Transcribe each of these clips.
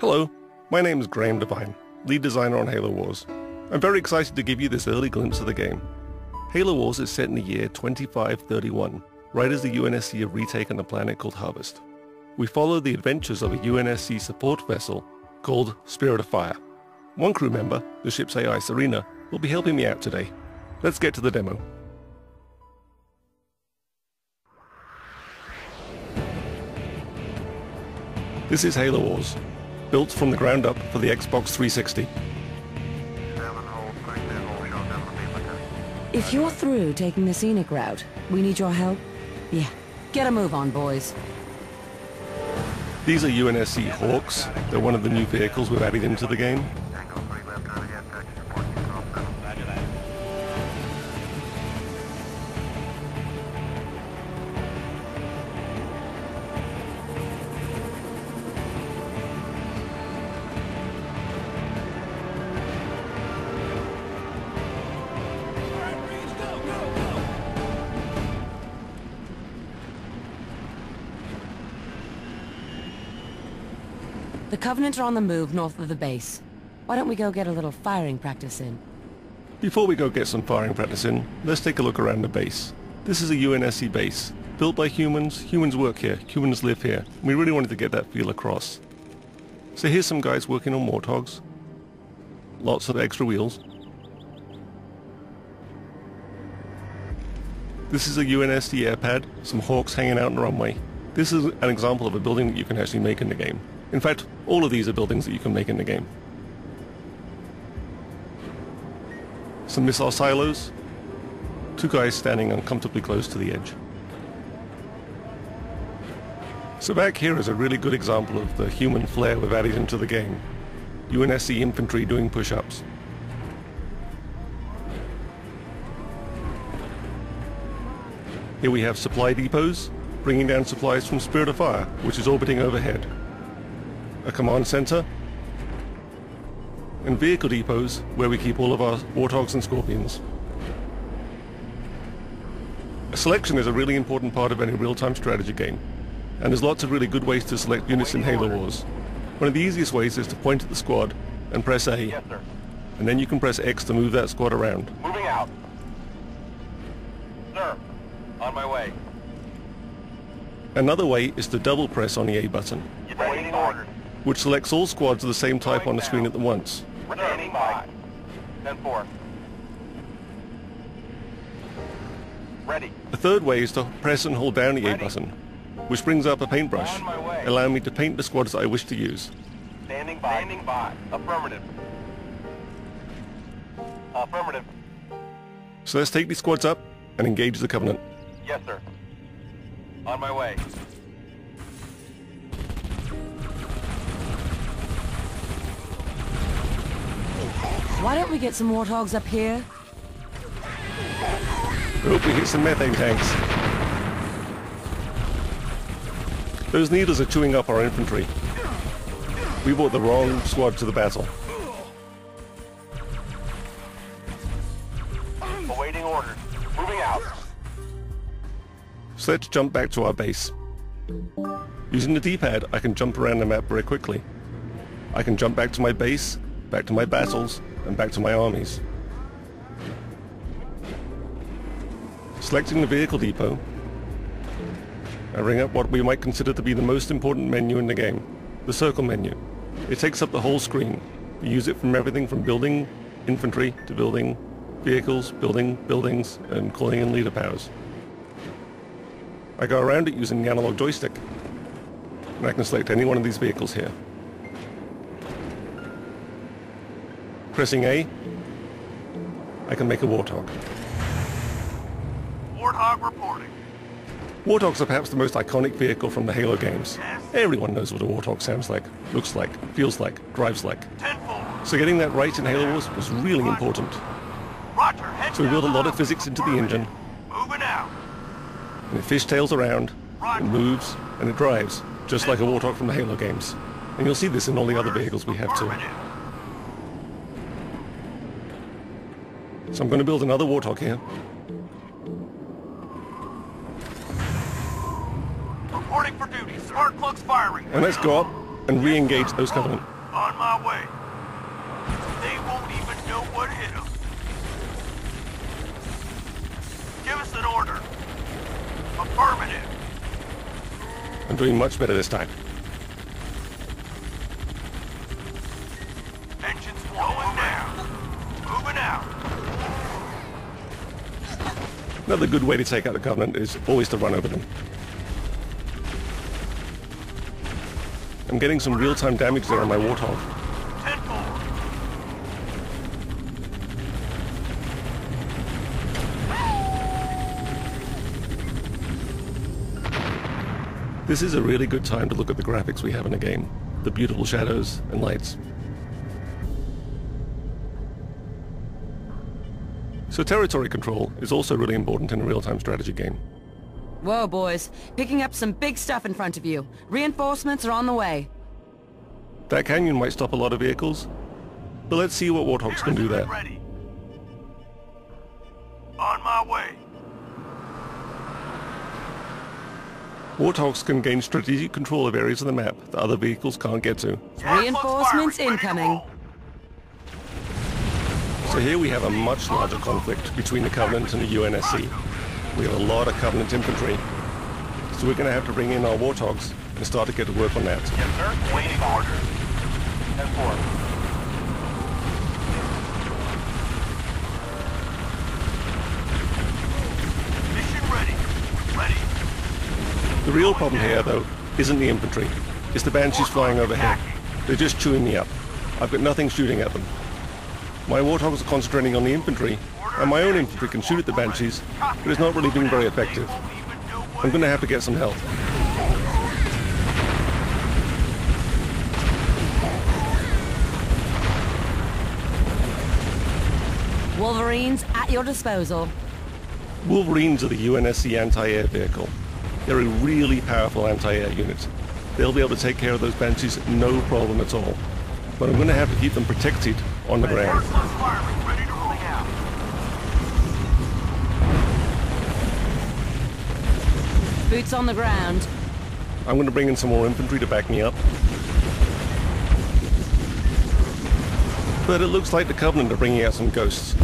Hello, my name is Graham Devine, lead designer on Halo Wars. I'm very excited to give you this early glimpse of the game. Halo Wars is set in the year 2531, right as the UNSC have retaken a planet called Harvest. We follow the adventures of a UNSC support vessel called Spirit of Fire. One crew member, the ship's AI Serena, will be helping me out today. Let's get to the demo. This is Halo Wars, built from the ground up for the Xbox 360. If you're through taking the scenic route, we need your help. Yeah, get a move on, boys. These are UNSC Hawks. They're one of the new vehicles we've added into the game. The Covenant are on the move north of the base. Why don't we go get a little firing practice in? Before we go get some firing practice in, let's take a look around the base. This is a UNSC base, built by humans. Humans work here, humans live here. We really wanted to get that feel across. So here's some guys working on Warthogs. Lots of extra wheels. This is a UNSC airpad, some Hawks hanging out on the runway. This is an example of a building that you can actually make in the game. In fact, all of these are buildings that you can make in the game. Some missile silos. Two guys standing uncomfortably close to the edge. So back here is a really good example of the human flair we've added into the game. UNSC infantry doing push-ups. Here we have supply depots, bringing down supplies from Spirit of Fire, which is orbiting overhead. A command center, and vehicle depots where we keep all of our Warthogs and Scorpions. Selection is a really important part of any real-time strategy game, and there's lots of really good ways to select units in Halo Wars. One of the easiest ways is to point at the squad and press A, Yes, sir. and then you can press X to move that squad around. Moving out. Sir, on my way. Another way is to double press on the A button, Waiting orders. which selects all squads of the same type on the screen at once. Standing by. 10-4. Ready. A third way is to press and hold down the A button, which brings up a paintbrush, On my way. allowing me to paint the squads that I wish to use. Standing by. Standing by. Affirmative. Affirmative. So let's take these squads up and engage the Covenant. Yes, sir. On my way. Why don't we get some Warthogs up here? Hope we hit some methane tanks. Those needles are chewing up our infantry. We brought the wrong squad to the battle. Awaiting orders. Moving out. So let's jump back to our base. Using the D-pad, I can jump around the map very quickly. I can jump back to my base, back to my battles, and back to my armies. Selecting the vehicle depot, I bring up what we might consider to be the most important menu in the game, the circle menu. It takes up the whole screen. We use it from everything from building infantry to building vehicles, building buildings, and calling in leader powers. I go around it using the analog joystick, and I can select any one of these vehicles here. Pressing A, I can make a Warthog. Warthog reporting. Warthogs are perhaps the most iconic vehicle from the Halo games. Everyone knows what a Warthog sounds like, looks like, feels like, drives like. 10-4. So getting that right in Halo Wars was really important. Roger. Head So we built a down lot the of physics into the engine, Moving out. and it fishtails around, it moves, and it drives, just like a Warthog from the Halo games. And you'll see this in all the other vehicles we have too. Affirmative. So I'm going to build another Warthog here. Reporting for duty. Spark plugs firing. And let's go up and re-engage those Covenant. way. They won't even know what hit them. Give us an order. Affirmative. I'm doing much better this time. Engines going down. Moving out. Another good way to take out the Covenant is always to run over them. I'm getting some real-time damage there on my Warthog. 10-4. This is a really good time to look at the graphics we have in the game. The beautiful shadows and lights. So territory control is also really important in a real-time strategy game. Whoa, boys. Picking up some big stuff in front of you. Reinforcements are on the way. That canyon might stop a lot of vehicles, but let's see what Warthogs can do there. Ready. On my way. Warthogs can gain strategic control of areas of the map that other vehicles can't get to. Reinforcements incoming. So here we have a much larger conflict between the Covenant and the UNSC. We have a lot of Covenant infantry, so we're going to have to bring in our Warthogs and start to get to work on that. Yes, sir. Waiting orders. 10-4. Mission ready. Ready. The real problem here, though, isn't the infantry. It's the Banshees flying overhead. They're just chewing me up. I've got nothing shooting at them. My Warthogs are concentrating on the infantry, and my own infantry can shoot at the Banshees, but it's not really being very effective. I'm going to have to get some help. Wolverines at your disposal. Wolverines are the UNSC anti-air vehicle. They're a really powerful anti-air unit. They'll be able to take care of those Banshees no problem at all. But I'm going to have to keep them protected on the ground. Ready to roll out. Boots on the ground. I'm going to bring in some more infantry to back me up. But it looks like the Covenant are bringing out some ghosts.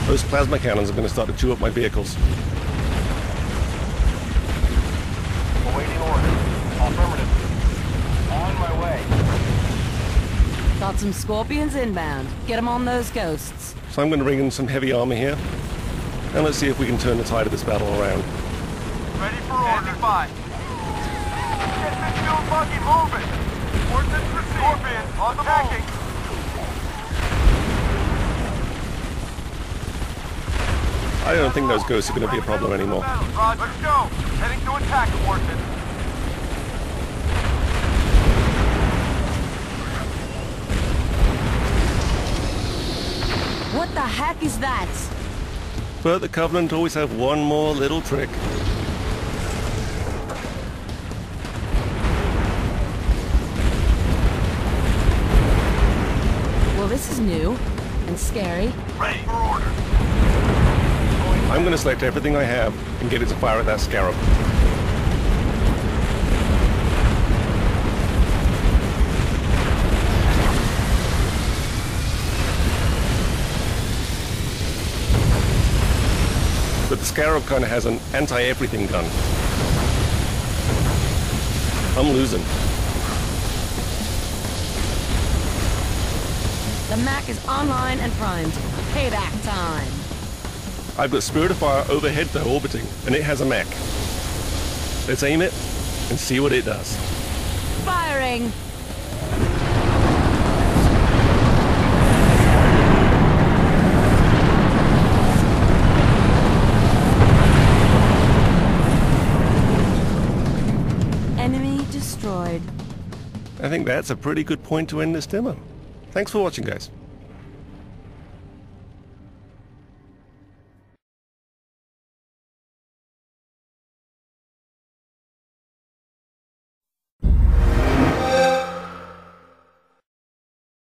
Those plasma cannons are going to start to chew up my vehicles. Awaiting orders. Affirmative. On my way. Got some Scorpions inbound. Get them on those ghosts. So I'm going to bring in some heavy armor here. And let's see if we can turn the tide of this battle around. Ready for order. 5. Get this fuel buggy moving. Ordnance received. Scorpion on the move. I don't think those ghosts are going to be a problem anymore. Roger. Let's go. Heading to attack, Warden. What the heck is that? But the Covenant always have one more little trick. Well, this is new and scary. Ready for order. I'm going to select everything I have and get it to fire at that Scarab. But the Scarab kind of has an anti-everything gun. I'm losing. The Mac is online and primed. Payback time. I've got Spirit of Fire overhead though, orbiting, and it has a mech. Let's aim it and see what it does. Firing! Enemy destroyed. I think that's a pretty good point to end this demo. Thanks for watching, guys.